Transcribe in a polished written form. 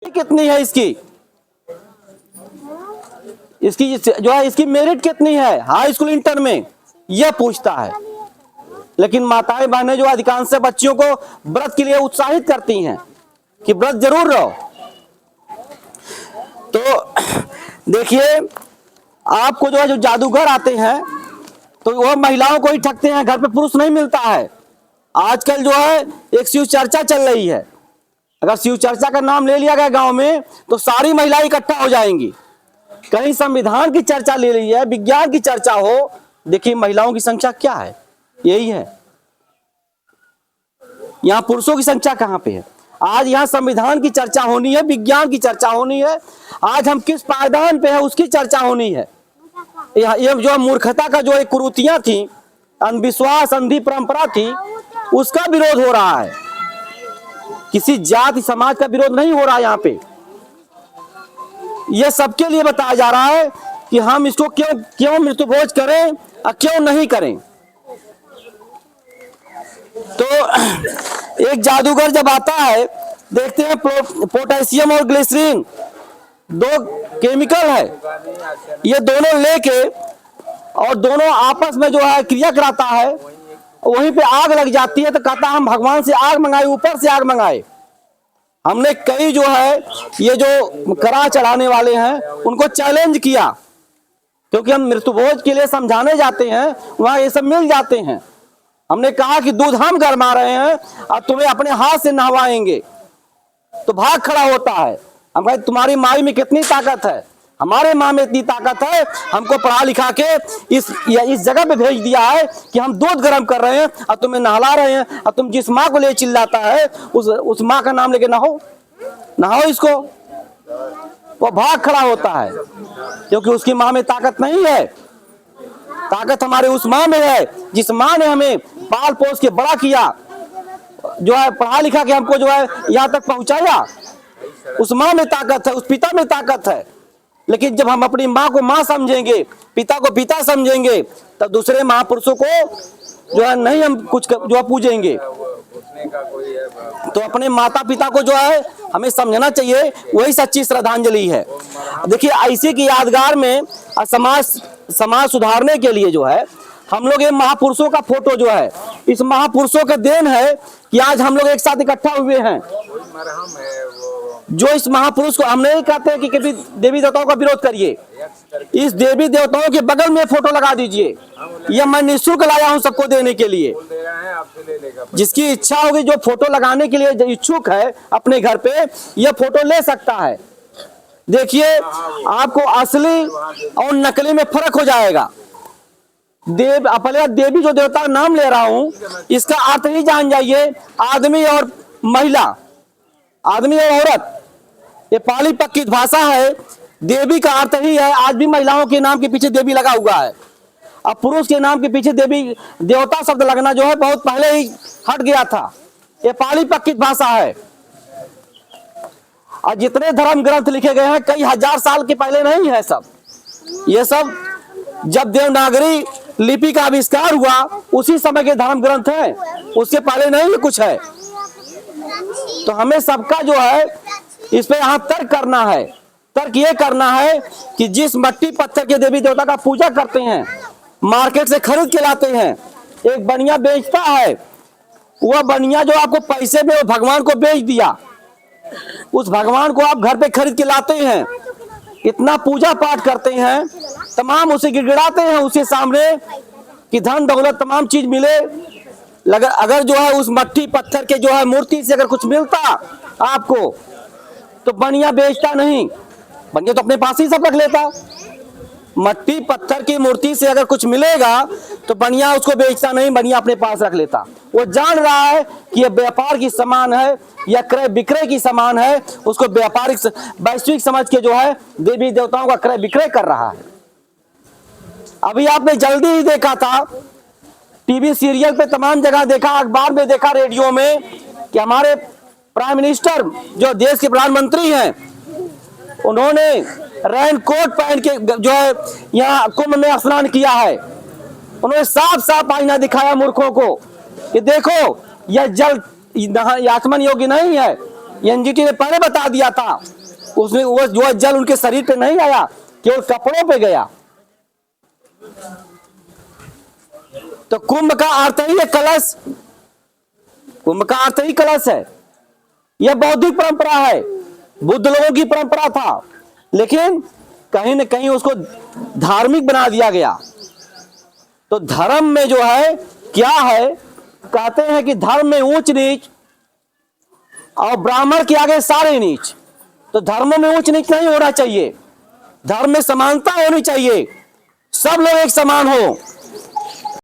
कितनी है इसकी जो है इसकी मेरिट कितनी है हाई स्कूल इंटर में, यह पूछता है। लेकिन माताएं बहनें जो अधिकांश बच्चियों को व्रत के लिए उत्साहित करती हैं कि व्रत जरूर रहो। तो देखिए, आपको जो है जो जादूगर आते हैं तो वह महिलाओं को ही ठगते हैं, घर पे पुरुष नहीं मिलता है। आजकल जो है एक शिव चर्चा चल रही है, अगर शिव चर्चा का नाम ले लिया गया गांव में तो सारी महिलाएं इकट्ठा हो जाएंगी। कहीं संविधान की चर्चा ले ली है, विज्ञान की चर्चा हो, देखिए महिलाओं की संख्या क्या है, यही है। यहाँ पुरुषों की संख्या कहाँ पे है? आज यहाँ संविधान की चर्चा होनी है, विज्ञान की चर्चा होनी है, आज हम किस पायदान पे है उसकी चर्चा होनी है। ये जो मूर्खता का जो एक कुरीतियां थी, अंधविश्वास, अंधी परंपरा थी, उसका विरोध हो रहा है। किसी जाति समाज का विरोध नहीं हो रहा है। यहाँ पे यह सबके लिए बताया जा रहा है कि हम इसको क्यों मृत्युभोज करें और क्यों नहीं करें। तो एक जादूगर जब आता है, देखते हैं पोटेशियम और ग्लिसरीन दो केमिकल है, ये दोनों लेके और दोनों आपस में जो है क्रिया कराता है, वहीं पे आग लग जाती है। तो कहता हम भगवान से आग मंगाए, ऊपर से आग मंगाए। हमने कई जो है ये जो करा चढ़ाने वाले हैं उनको चैलेंज किया, क्योंकि हम मृत्युभोज के लिए समझाने जाते हैं, वहां ये सब मिल जाते हैं। हमने कहा कि दूध हम गरमा रहे हैं और तुम्हें अपने हाथ से नहवाएंगे, तो भाग खड़ा होता है। हम कहे तुम्हारी माई में कितनी ताकत है, हमारे माँ में इतनी ताकत है, हमको पढ़ा लिखा के इस जगह पे भेज दिया है कि हम दूध गर्म कर रहे हैं और तुम्हें नहला रहे हैं, और तुम जिस माँ को ले चिल्लाता है उस माँ का नाम लेके नहाओ इसको। वो भाग खड़ा होता है, क्योंकि उसकी माँ में ताकत नहीं है। ताकत हमारे उस माँ में है, जिस माँ ने हमें पाल पोस के बड़ा किया, जो है पढ़ा लिखा के हमको जो है यहाँ तक पहुंचाया। उस माँ में ताकत है, उस पिता में ताकत है। लेकिन जब हम अपनी माँ को माँ समझेंगे, पिता को पिता समझेंगे, तब दूसरे महापुरुषों को जो है नहीं हम कुछ जो है पूजेंगे। तो अपने माता पिता को जो है हमें समझना चाहिए, वही सच्ची श्रद्धांजलि है। देखिए, ऐसे की यादगार में समाज सुधारने के लिए जो है हम लोग ये महापुरुषों का फोटो जो है, इस महापुरुषों के देन है कि आज हम लोग एक साथ इकट्ठा हुए हैं। जो इस महापुरुष को हम नहीं कहते कि कभी देवी देवताओं का विरोध करिए, इस देवी देवताओं के बगल में फोटो लगा दीजिए। यह मैं निःशुल्क लाया हूं सबको देने के लिए। जिसकी इच्छा होगी, जो फोटो लगाने के लिए इच्छुक है अपने घर पे, यह फोटो ले सकता है। देखिए, आपको असली और नकली में फर्क हो जाएगा। देवी जो देवता का नाम ले रहा हूं, इसका अर्थ ही जान जाइए, आदमी और महिला, आदमी और औरत, ये पाली पक्की भाषा है। देवी का अर्थ ही है, आज भी महिलाओं के नाम के पीछे देवी लगा हुआ है। अब पुरुष के नाम के पीछे देवी देवता शब्द लगना जो है बहुत पहले ही हट गया था। ये पाली पक्की भाषा है। और जितने धर्म ग्रंथ लिखे गए हैं कई हजार साल के पहले नहीं है सब। ये सब जब देवनागरी लिपि का आविष्कार हुआ उसी समय के धर्म ग्रंथ हैं, उसके पहले नहीं कुछ है। तो हमें सबका जो है इस पे यहाँ तर्क करना है। तर्क ये करना है कि जिस मट्टी पत्थर के देवी देवता का पूजा करते हैं, मार्केट से खरीद के लाते हैं, एक बनिया बेचता है, वह बनिया जो आपको पैसे में भगवान को बेच दिया, उस भगवान को आप घर पे खरीद के लाते हैं, इतना पूजा पाठ करते हैं, तमाम उसे गिड़गिड़ाते हैं उसके सामने कि धन दौलत तमाम चीज मिले। अगर जो है उस मट्टी पत्थर के जो है मूर्ति से अगर कुछ मिलता आपको, तो बनिया बेचता नहीं, बनिया तो अपने पास ही सब रख लेता। मट्टी पत्थर की मूर्ति से अगर कुछ मिलेगा तो बनिया उसको बेचता नहीं, बनिया अपने पास रख लेता। वो जान रहा है कि यह व्यापार की सामान है या क्रय विक्रय की सामान है, उसको व्यापारिक वैश्विक समझ के जो है देवी देवताओं का क्रय विक्रय कर रहा है। अभी आपने जल्दी ही देखा था, टीवी सीरियल पे तमाम जगह देखा, अखबार में देखा, रेडियो में, कि हमारे प्राइम मिनिस्टर जो देश के प्रधानमंत्री हैं, उन्होंने रेन कोट पहन के जो है यहाँ कुंभ में स्नान किया है। उन्होंने साफ साफ आईना दिखाया मूर्खों को कि देखो यह जल आचमन योग्य नहीं है, एनजीटी ने पहले बता दिया था। उसमें वो जो जल उनके शरीर पे नहीं आया, केवल कपड़ों पे गया। तो कुंभ का अर्थ ही है कलश, कुंभ का अर्थ ही कलश है। यह बौद्धिक परंपरा है, बुद्ध लोगों की परंपरा था, लेकिन कहीं न कहीं उसको धार्मिक बना दिया गया। तो धर्म में जो है क्या है, कहते हैं कि धर्म में ऊंच नीच और ब्राह्मण के आगे सारे नीच। तो धर्म में ऊंच नीच नहीं होना चाहिए, धर्म में समानता होनी चाहिए, सब लोग एक समान हो।